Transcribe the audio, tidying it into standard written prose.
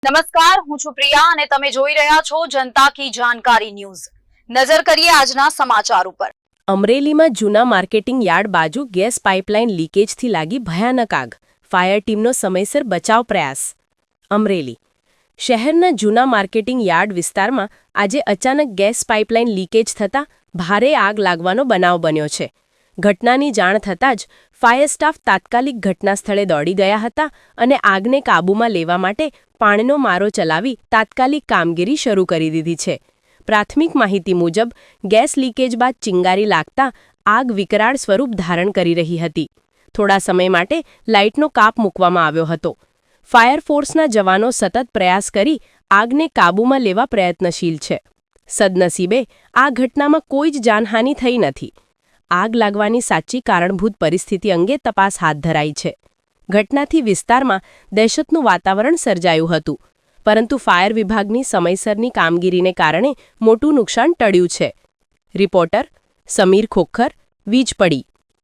નમસ્કાર, હું છું પ્રિયા અને તમે જોઈ રહ્યા છો જનતા કી જાણકારી ન્યૂઝ। નજર કરીએ આજના સમાચાર ઉપર। અમરેલીમાં જૂના માર્કેટિંગ યાર્ડ બાજુ ગેસ પાઇપલાઇન લીકેજથી લાગી ભયાનક આગ, ફાયર ટીમનો સમયસર બચાવ પ્રયાસ। અમરેલી શહેરના જૂના માર્કેટિંગ યાર્ડ વિસ્તારમાં આજે અચાનક ગેસ પાઇપલાઇન લીકેજ થતાં ભારે આગ લાગવાનો બનાવ બન્યો છે। ઘટનાની જાણ થતાં જ ફાયર સ્ટાફ તાત્કાલિક ઘટના સ્થળે દોડી ગયા હતા અને આગને કાબૂમાં લેવા માટે પાણીનો મારો ચલાવી તાત્કાલિક કામગીરી શરૂ કરી દીધી છે। પ્રાથમિક માહિતી મુજબ ગેસ લીકેજ બાદ ચિંગારી લાગતા આગ વિકરાળ સ્વરૂપ ધારણ કરી રહી હતી। થોડા સમય માટે લાઇટનો કાપ મૂકવામાં આવ્યો હતો। ફાયર ફોર્સના જવાનો સતત પ્રયાસ કરી આગને કાબૂમાં લેવા પ્રયત્નશીલ છે। સદનસીબે આ ઘટનામાં કોઈ જ જાનહાનિ થઈ નથી। આગ લાગવાની સાચી કારણભૂત પરિસ્થિતિ અંગે તપાસ હાથ ધરાઈ છે। ઘટનાથી વિસ્તારમાં દહેશતનું વાતાવરણ સર્જાયું હતું, પરંતુ ફાયર વિભાગની સમયસરની કામગીરીને કારણે મોટું નુકસાન ટળ્યું છે। રિપોર્ટર સમીર ખોખર, વીજ પડી।